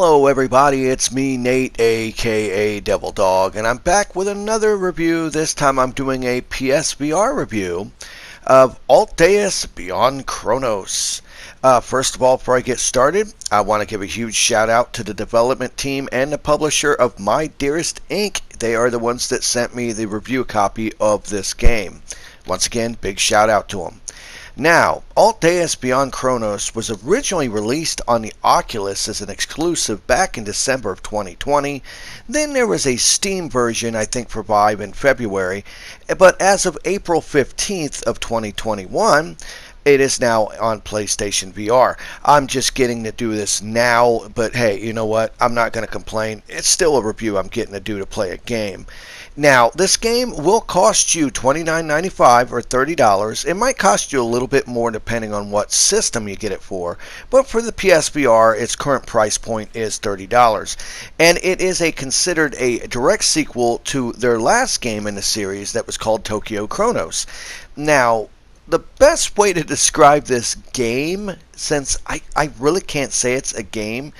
Hello everybody, it's me Nate aka Devil Dog, and I'm back with another review. This time I'm doing a PSVR review of Altdeus Beyond Chronos. First of all, before I get started, I want to give a huge shout out to the development team and the publisher of My Dearest Inc. They are the ones that sent me the review copy of this game. Once again, big shout out to them. Now, Altdeus Beyond Chronos was originally released on the Oculus as an exclusive back in December of 2020. Then there was a Steam version, I think, for Vive in February. But as of April 15th of 2021, it is now on PlayStation VR. I'm just getting to do this now, but hey, you know what? I'm not going to complain. It's still a review I'm getting to do to play a game. Now, this game will cost you $29.95 or $30. It might cost you a little bit more depending on what system you get it for, but for the PSVR, its current price point is $30. And it is considered a direct sequel to their last game in the series that was called Tokyo Chronos. Now, the best way to describe this game, since I really can't say it's a game,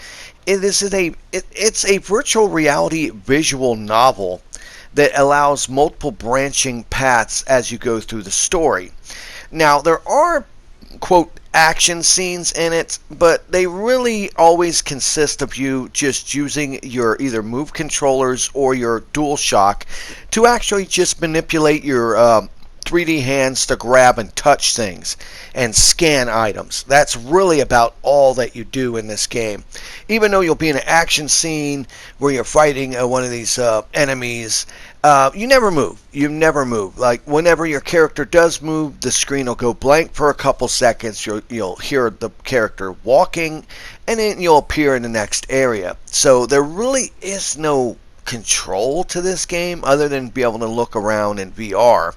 it's a virtual reality visual novel that allows multiple branching paths as you go through the story. Now, there are, quote, action scenes in it, but they really always consist of you just using your either move controllers or your DualShock to actually just manipulate your 3D hands to grab and touch things and scan items. That's really about all that you do in this game. Even though you'll be in an action scene where you're fighting one of these enemies, you never move. You never move. Like, whenever your character does move, the screen will go blank for a couple seconds. You'll hear the character walking, and then you'll appear in the next area. So there really is no control to this game other than be able to look around in VR.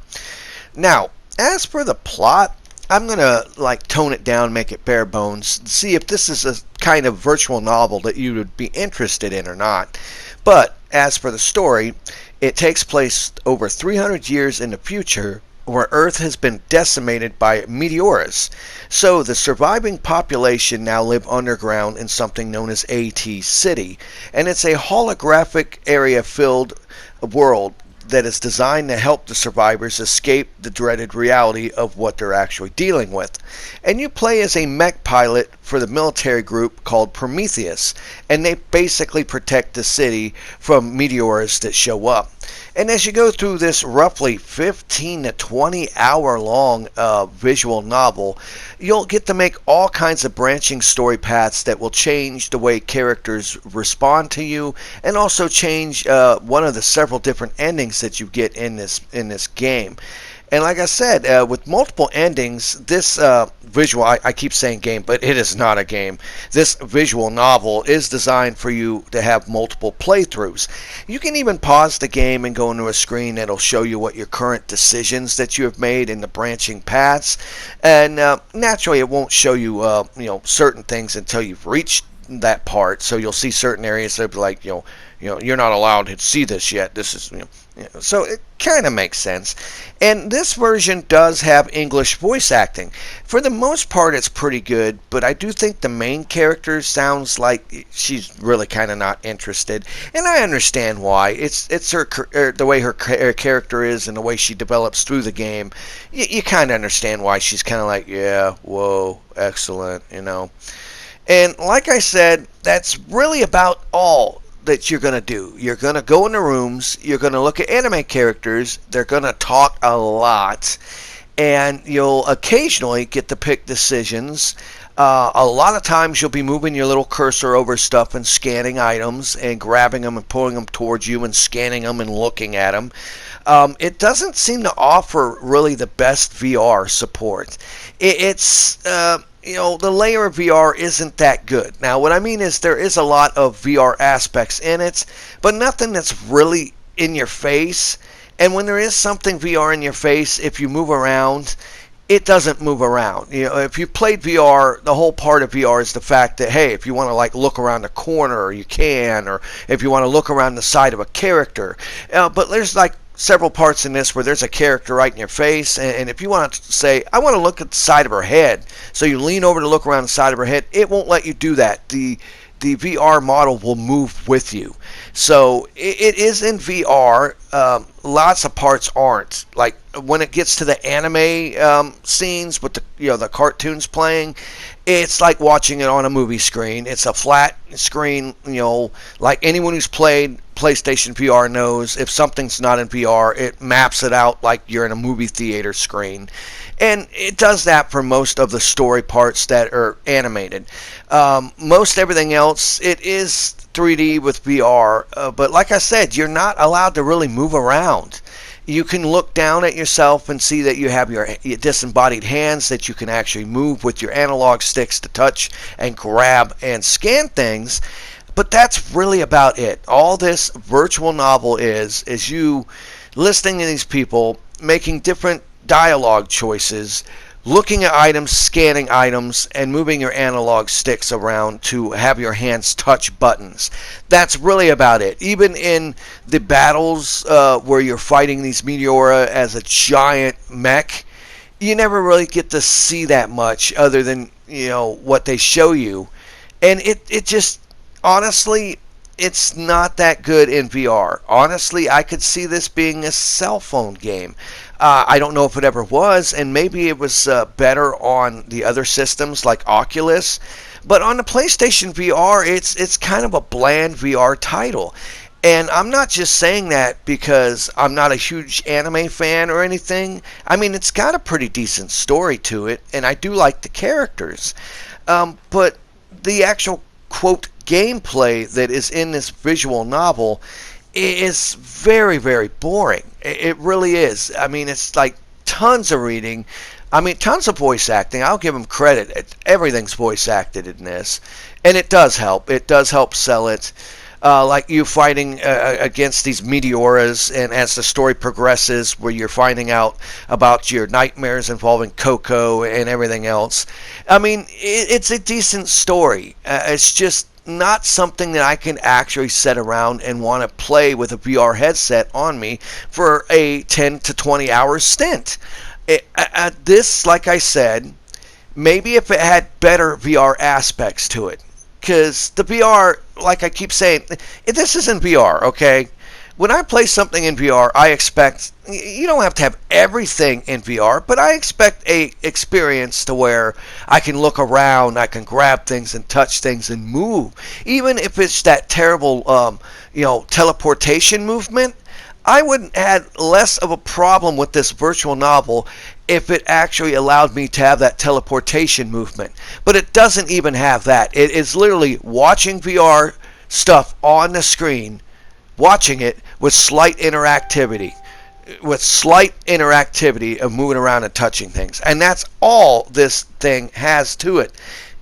Now, as for the plot, I'm going to tone it down, make it bare bones, see if this is a kind of virtual novel that you would be interested in or not. But as for the story, it takes place over 300 years in the future, where Earth has been decimated by meteors. So the surviving population now live underground in something known as AT City, and it's a holographic area-filled world that is designed to help the survivors escape the dreaded reality of what they're actually dealing with. And you play as a mech pilot for the military group called Prometheus, and they basically protect the city from meteors that show up. And as you go through this roughly 15 to 20 hour long visual novel, you'll get to make all kinds of branching story paths that will change the way characters respond to you, and also change one of the several different endings that you get in this game. And like I said, with multiple endings, this visual, I keep saying game, but it is not a game. This visual novel is designed for you to have multiple playthroughs. You can even pause the game and go into a screen that'll show you what your current decisions that you have made in the branching paths. And naturally, it won't show you, certain things until you've reached that part. So you'll see certain areas that be like, you're not allowed to see this yet. This is, so it kind of makes sense. And this version does have English voice acting. For the most part, it's pretty good, but I do think the main character sounds like she's really kind of not interested. And I understand why. It's the way her character is and the way she develops through the game. You kind of understand why she's kind of like, yeah, whoa, excellent, And like I said, that's really about all that you're going to do. You're going to go in the rooms, you're going to look at anime characters, they're going to talk a lot, and you'll occasionally get to pick decisions. A lot of times you'll be moving your little cursor over stuff and scanning items and grabbing them and pulling them towards you and scanning them and looking at them. It doesn't seem to offer really the best VR support. The layer of VR isn't that good. Now, what I mean is there is a lot of VR aspects in it, but nothing that's really in your face. And when there is something VR in your face, if you move around, it doesn't move around. If you played VR, the whole part of VR is the fact that, hey, if you want to look around the corner, you can, or if you want to look around the side of a character. But there's several parts in this where there's a character right in your face, and if you want to say, I want to look at the side of her head, so you lean over to look around the side of her head, it won't let you do that. The the VR model will move with you. So it is in VR. Lots of parts aren't. Like when it gets to the anime scenes with the cartoons playing, it's like watching it on a movie screen. It's a flat screen. Like anyone who's played PlayStation VR knows, if something's not in VR, it maps it out like you're in a movie theater screen. And it does that for most of the story parts that are animated. Most everything else, it is 3D with VR, but like I said, you're not allowed to really move around. You can look down at yourself and see that you have your disembodied hands that you can actually move with your analog sticks to touch and grab and scan things, but that's really about it. All this virtual novel is you listening to these people making different dialogue choices, looking at items, scanning items, and moving your analog sticks around to have your hands touch buttons. That's really about it. Even in the battles where you're fighting these Meteora as a giant mech, you never really get to see that much other than what they show you. And it just, honestly, it's not that good in VR. Honestly, I could see this being a cell phone game. I don't know if it ever was, and maybe it was better on the other systems like Oculus. But on the PlayStation VR, it's kind of a bland VR title. And I'm not just saying that because I'm not a huge anime fan or anything. I mean, it's got a pretty decent story to it, and I do like the characters. But the actual, quote, gameplay that is in this visual novel is very, very boring. It really is. I mean, it's like tons of reading. I mean, tons of voice acting. I'll give them credit. Everything's voice acted in this. And it does help. It does help sell it. Like you fighting against these Meteoras, and as the story progresses, where you're finding out about your nightmares involving Coco and everything else. I mean, it's a decent story. It's just not something that I can actually sit around and want to play with a VR headset on me for a 10 to 20 hour stint. This, like I said, maybe if it had better VR aspects to it. Because the VR, like I keep saying, this isn't VR, okay? When I play something in VR, I expect, you don't have to have everything in VR, but I expect a experience to where I can look around, I can grab things and touch things and move. Even if it's that terrible, teleportation movement, I would have less of a problem with this virtual novel if it actually allowed me to have that teleportation movement. But it doesn't even have that. It is literally watching VR stuff on the screen, watching it with slight interactivity of moving around and touching things. And that's all this thing has to it.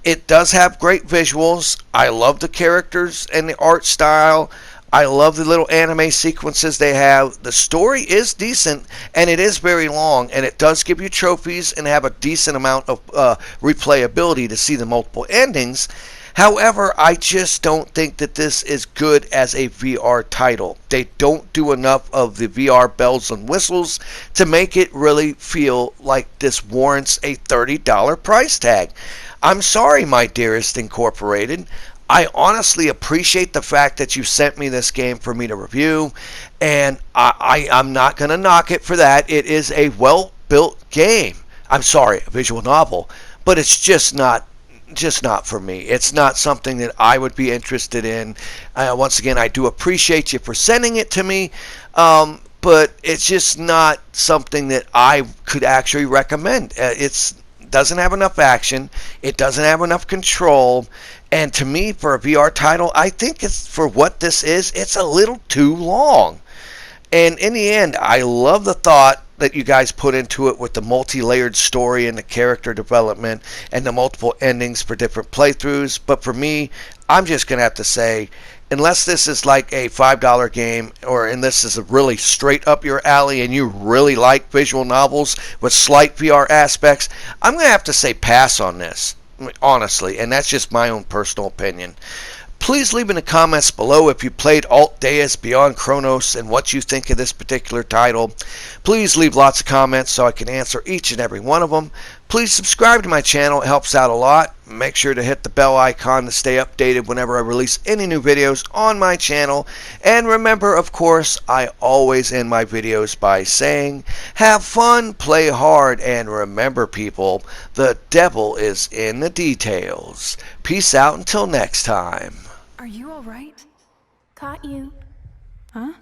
It does have great visuals. I love the characters and the art style. I love the little anime sequences they have. The story is decent, and it is very long, and it does give you trophies and have a decent amount of replayability to see the multiple endings. However, I just don't think that this is good as a VR title. They don't do enough of the VR bells and whistles to make it really feel like this warrants a $30 price tag. I'm sorry, My Dearest Incorporated. I honestly appreciate the fact that you sent me this game for me to review, and I'm not going to knock it for that. It is a well-built game. I'm sorry, a visual novel, but it's just not for me. It's not something that I would be interested in. Once again, I do appreciate you for sending it to me, but it's just not something that I could actually recommend. It doesn't have enough action. It doesn't have enough control. And to me, for a VR title, I think it's, for what this is, it's a little too long. And in the end, I love the thought that you guys put into it with the multi-layered story and the character development and the multiple endings for different playthroughs. But for me, I'm just going to have to say, unless this is like a $5 game, and this is really straight up your alley and you really like visual novels with slight VR aspects, I'm going to have to say pass on this, honestly. And that's just my own personal opinion. Please leave in the comments below if you played Altdeus Beyond Chronos and what you think of this particular title. Please leave lots of comments so I can answer each and every one of them. Please subscribe to my channel. It helps out a lot. Make sure to hit the bell icon to stay updated whenever I release any new videos on my channel. And remember, of course, I always end my videos by saying, have fun, play hard, and remember, people, the devil is in the details. Peace out until next time. Are you all right? Caught you. Huh?